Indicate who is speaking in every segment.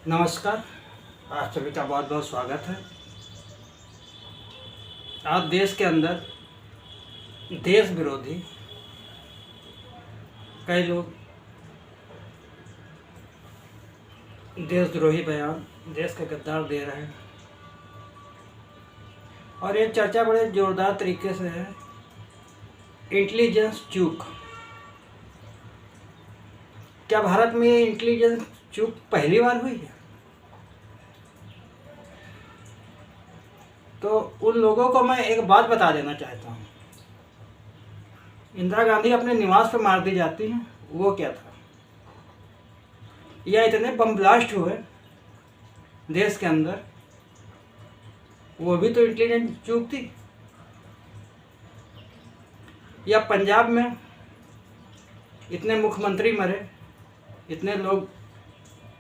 Speaker 1: नमस्कार। आप सभी का बहुत बहुत स्वागत है। आज देश के अंदर देश विरोधी कई लोग देशद्रोही बयान, देश के गद्दार दे रहे हैं और ये चर्चा बड़े जोरदार तरीके से है। इंटेलिजेंस चूक। क्या भारत में ये इंटेलिजेंस चूक पहली बार हुई है? तो उन लोगों को मैं एक बात बता देना चाहता हूँ। इंदिरा गांधी अपने निवास पर मार दी जाती हैं, वो क्या था? या इतने बम ब्लास्ट हुए देश के अंदर, वो भी तो इंटेलिजेंस चूक थी। या पंजाब में इतने मुख्यमंत्री मरे, इतने लोग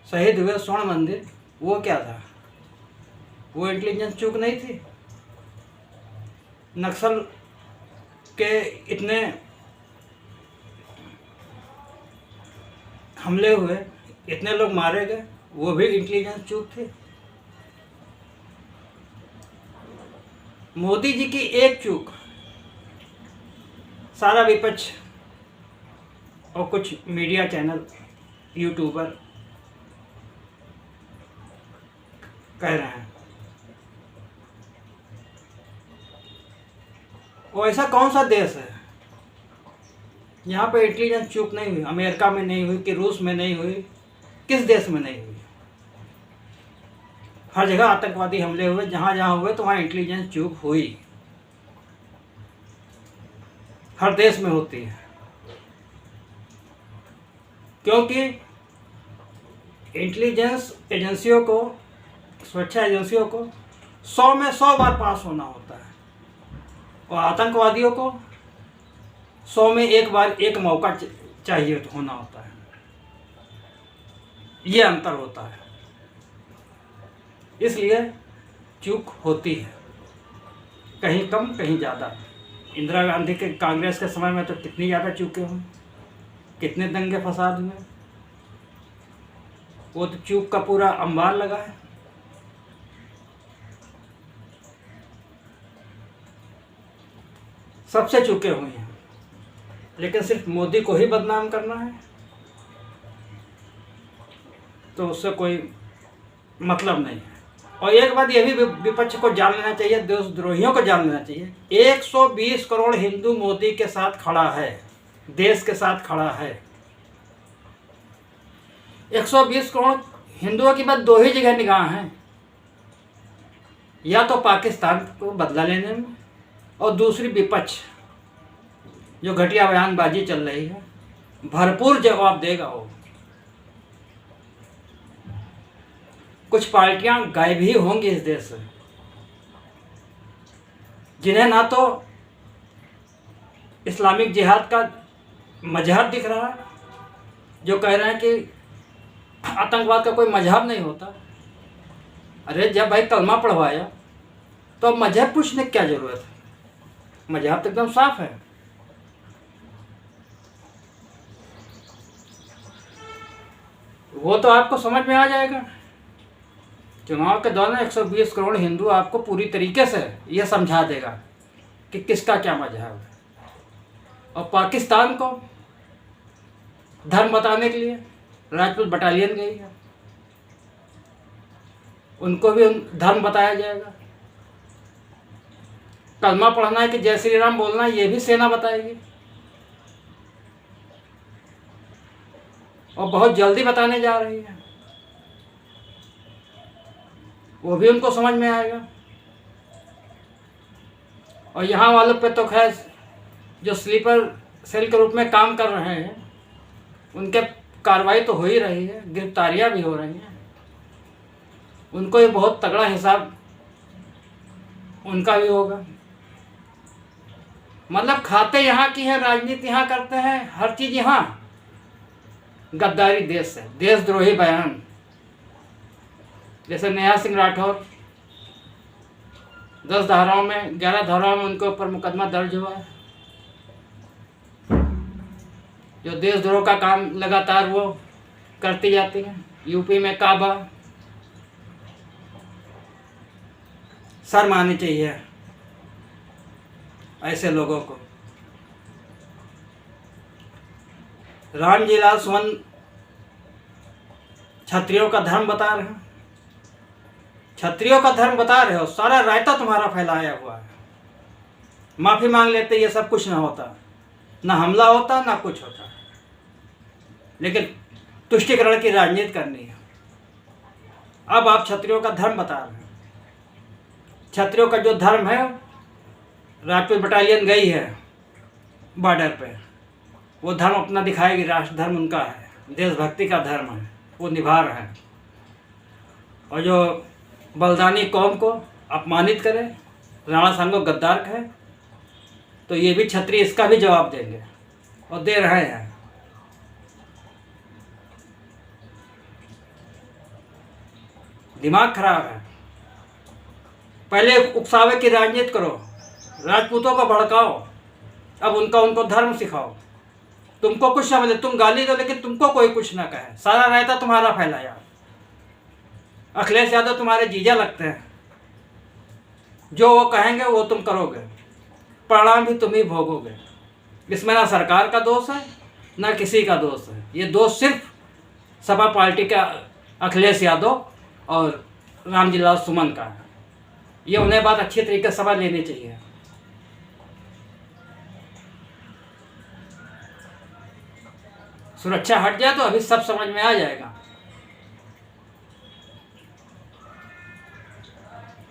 Speaker 1: शहीद हुए, स्वर्ण मंदिर, वो क्या था? वो इंटेलिजेंस चूक नहीं थी? नक्सल के इतने हमले हुए, इतने लोग मारे गए, वो भी इंटेलिजेंस चूक थी? मोदी जी की एक चूक सारा विपक्ष और कुछ मीडिया चैनल, यूट्यूबर कह रहे हैं। वो ऐसा कौन सा देश है यहाँ पे इंटेलिजेंस चूक नहीं हुई? अमेरिका में नहीं हुई कि रूस में नहीं हुई? किस देश में नहीं हुई? हर जगह आतंकवादी हमले हुए, जहाँ जहाँ हुए तो वहाँ इंटेलिजेंस चूक हुई। हर देश में होती है, क्योंकि इंटेलिजेंस एजेंसियों को, सुरक्षा एजेंसियों को 100 में 100 बार पास होना होता है और आतंकवादियों को 100 में एक बार एक मौका चाहिए होना होता है। ये अंतर होता है, इसलिए चूक होती है, कहीं कम कहीं ज़्यादा। इंदिरा गांधी के कांग्रेस के समय में तो कितनी ज़्यादा चूके हुए, कितने दंगे फसाद हुए, वो तो चूक का पूरा अंबार लगा है। सबसे चूके हुए हैं, लेकिन सिर्फ मोदी को ही बदनाम करना है तो उससे कोई मतलब नहीं है। और एक बात ये भी विपक्ष को जान लेना चाहिए, देशद्रोहियों को जान लेना चाहिए, 120 करोड़ हिंदू मोदी के साथ खड़ा है, देश के साथ खड़ा है। 120 करोड़ हिंदुओं की बात दो ही जगह निगाह है, या तो पाकिस्तान को बदला लेने में, और दूसरी विपक्ष जो घटिया बयानबाजी चल रही है, भरपूर जवाब देगा वो। कुछ पार्टियां गायब ही होंगी इस देश से, जिन्हें ना तो इस्लामिक जिहाद का मजहब दिख रहा है, जो कह रहे हैं कि आतंकवाद का कोई मजहब नहीं होता। अरे जब भाई कलमा पढ़वाया तो अब मजहब पूछने की क्या जरूरत है? मजहब तो एकदम साफ है। वो तो आपको समझ में आ जाएगा। चुनाव के दौरान 120 करोड़ हिंदू आपको पूरी तरीके से यह समझा देगा कि किसका क्या मजहब है। और पाकिस्तान को धर्म बताने के लिए राजपूत बटालियन गई है, उनको भी धर्म बताया जाएगा। कलमा पढ़ना है कि जय श्री राम बोलना है, ये भी सेना बताएगी, और बहुत जल्दी बताने जा रही है। वो भी उनको समझ में आएगा। और यहाँ वालों पे तो खैर जो स्लीपर सेल के रूप में काम कर रहे हैं, उनके कार्रवाई तो हो ही रही है, गिरफ्तारियाँ भी हो रही हैं। उनको ये बहुत तगड़ा हिसाब उनका भी होगा। मतलब खाते यहाँ की है, राजनीति यहाँ करते हैं, हर चीज़ यहाँ। गद्दारी देश है, देशद्रोही बयान, जैसे नेहा सिंह राठौर 10 धाराओं में, 11 धाराओं में उनके ऊपर मुकदमा दर्ज हुआ है। जो देशद्रोह का काम लगातार वो करती जाती हैं। यूपी में काबा, शर्म आनी चाहिए ऐसे लोगों को। रामजीलाल सुमन क्षत्रियों का धर्म बता रहे हैं, क्षत्रियों का धर्म बता रहे हो, सारा रायता तुम्हारा फैलाया हुआ है। माफी मांग लेते ये सब कुछ ना होता, ना हमला होता, ना कुछ होता, लेकिन तुष्टिकरण की राजनीति करनी है। अब आप क्षत्रियों का धर्म बता रहे हैं। क्षत्रियों का जो धर्म है, राजपूत बटालियन गई है बॉर्डर पे, वो धर्म अपना दिखाएगी। राष्ट्र धर्म उनका है, देशभक्ति का धर्म है, वो निभा रहे हैं। और जो बलदानी कौम को अपमानित करे, राणा साहब को गद्दार कहे, तो ये भी क्षत्रिय इसका भी जवाब देंगे और दे रहे हैं। दिमाग खराब है। पहले उकसावे की राजनीति करो, राजपूतों को भड़काओ, अब उनको धर्म सिखाओ। तुमको कुछ समझे, तुम गाली दो लेकिन तुमको कोई कुछ ना कहे। सारा रायता तुम्हारा फैलाया। अखिलेश यादव तुम्हारे जीजा लगते हैं, जो वो कहेंगे वो तुम करोगे, परिणाम भी तुम ही भोगोगे। इसमें ना सरकार का दोष है ना किसी का दोष है। ये दोष सिर्फ सपा पार्टी का अखिलेश यादव और रामजीलाल सुमन का है। ये उन्हें बात अच्छी तरीके से समझ लेनी चाहिए। सुरक्षा हट जाए तो अभी सब समझ में आ जाएगा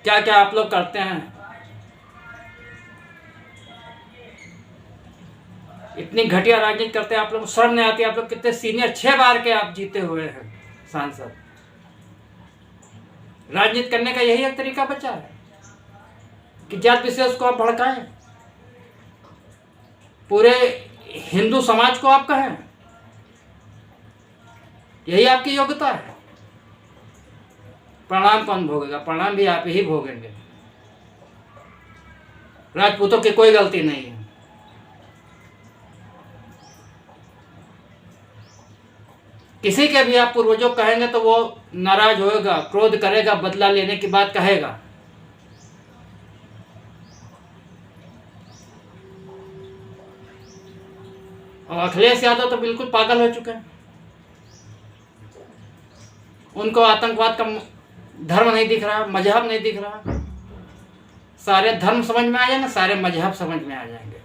Speaker 1: क्या क्या आप लोग करते हैं। इतनी घटिया राजनीति करते हैं आप लोग, शर्म नहीं आती। आप लोग कितने सीनियर, 6 बार के आप जीते हुए हैं सांसद। राजनीति करने का यही एक तरीका बचा है कि जात विशेष को आप भड़काएं, पूरे हिंदू समाज को आप कहें। यही आपकी योग्यता है। परिणाम कौन भोगेगा? परिणाम भी आप ही भोगेंगे। राजपूतों की कोई गलती नहीं है। किसी के भी आप पूर्वजों कहेंगे तो वो नाराज होएगा, क्रोध करेगा, बदला लेने की बात कहेगा। और अखिलेश यादव तो बिल्कुल पागल हो चुके हैं। उनको आतंकवाद का धर्म नहीं दिख रहा, मजहब नहीं दिख रहा। सारे धर्म समझ में आ जाएंगे, सारे मजहब समझ में आ जाएंगे।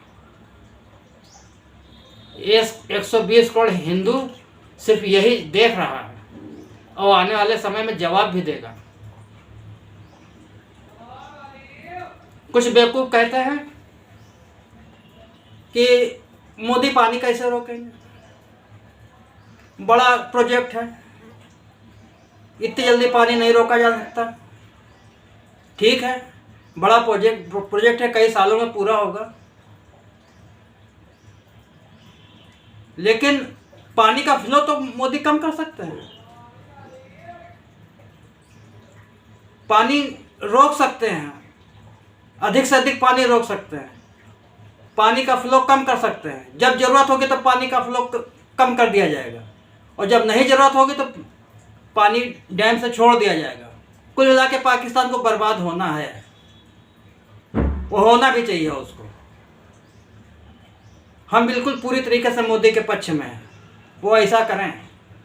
Speaker 1: 120 करोड़ हिंदू सिर्फ यही देख रहा है और आने वाले समय में जवाब भी देगा। कुछ बेवकूफ कहते हैं कि मोदी पानी कैसे रोकेंगे, बड़ा प्रोजेक्ट है, इतनी जल्दी पानी नहीं रोका जा सकता। ठीक है, बड़ा प्रोजेक्ट है, कई सालों में पूरा होगा, लेकिन पानी का फ्लो तो मोदी कम कर सकते हैं। पानी रोक सकते हैं, अधिक से अधिक पानी रोक सकते हैं, पानी का फ्लो कम कर सकते हैं। जब जरूरत होगी तो पानी का फ्लो कम कर दिया जाएगा, और जब नहीं जरूरत होगी तो पानी डैम से छोड़ दिया जाएगा। कुल मिला के पाकिस्तान को बर्बाद होना है, वो होना भी चाहिए उसको। हम बिल्कुल पूरी तरीके से मोदी के पक्ष में हैं। वो ऐसा करें,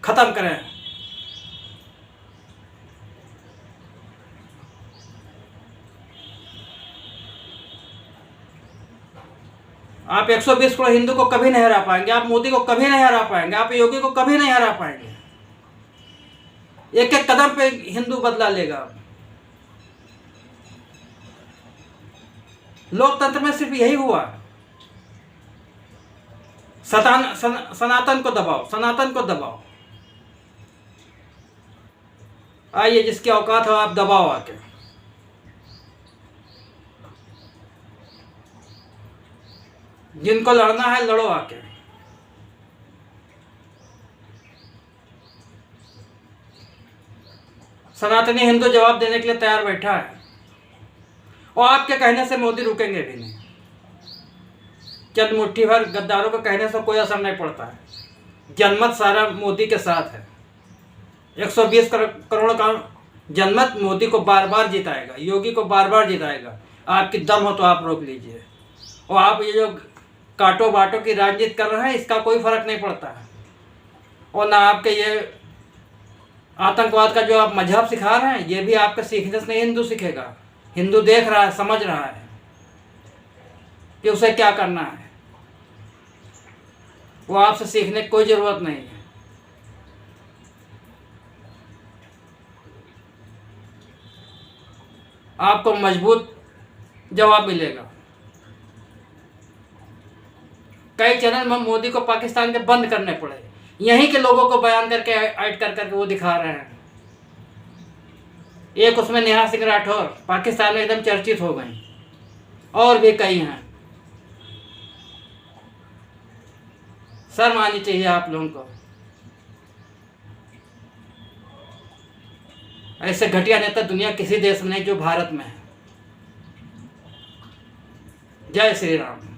Speaker 1: ख़त्म करें। आप 120 करोड़ हिंदू को कभी नहीं हरा पाएंगे, आप मोदी को कभी नहीं हरा पाएंगे, आप योगी को कभी नहीं हरा पाएंगे। एक एक कदम पे हिंदू बदला लेगा। लोकतंत्र में सिर्फ यही हुआ, सनातन को दबाओ, सनातन को दबाओ। आइए, जिसकी औकात हो आप दबाओ आके। जिनको लड़ना है लड़ो आके। सनातनी हिंदू जवाब देने के लिए तैयार बैठा है, और आपके कहने से मोदी रुकेंगे भी नहीं। चंद मुट्ठी भर गद्दारों को कहने से कोई असर नहीं पड़ता है। जनमत सारा मोदी के साथ है। 120 करोड़ का जनमत मोदी को बार बार जिताएगा, योगी को बार बार जिताएगा। आपकी दम हो तो आप रोक लीजिए। और आप ये जो काटो बाटो की राजनीति कर रहे हैं, इसका कोई फर्क नहीं पड़ता है। और ना आपके ये आतंकवाद का जो आप मजहब सिखा रहे हैं, ये भी आपके सीखने से नहीं हिंदू सीखेगा। हिंदू देख रहा है, समझ रहा है कि उसे क्या करना है। वो आपसे सीखने की कोई ज़रूरत नहीं है। आपको मजबूत जवाब मिलेगा। कई चैनल में मोदी को पाकिस्तान के बंद करने पड़े, यहीं के लोगों को बयान करके ऐड कर करके वो दिखा रहे हैं। एक उसमें नेहा सिंह राठौर पाकिस्तान में एकदम चर्चित हो गई, और भी कई हैं। शर्म आनी चाहिए आप लोगों को। ऐसे घटिया नेता दुनिया किसी देश में नहीं जो भारत में है। जय श्री राम।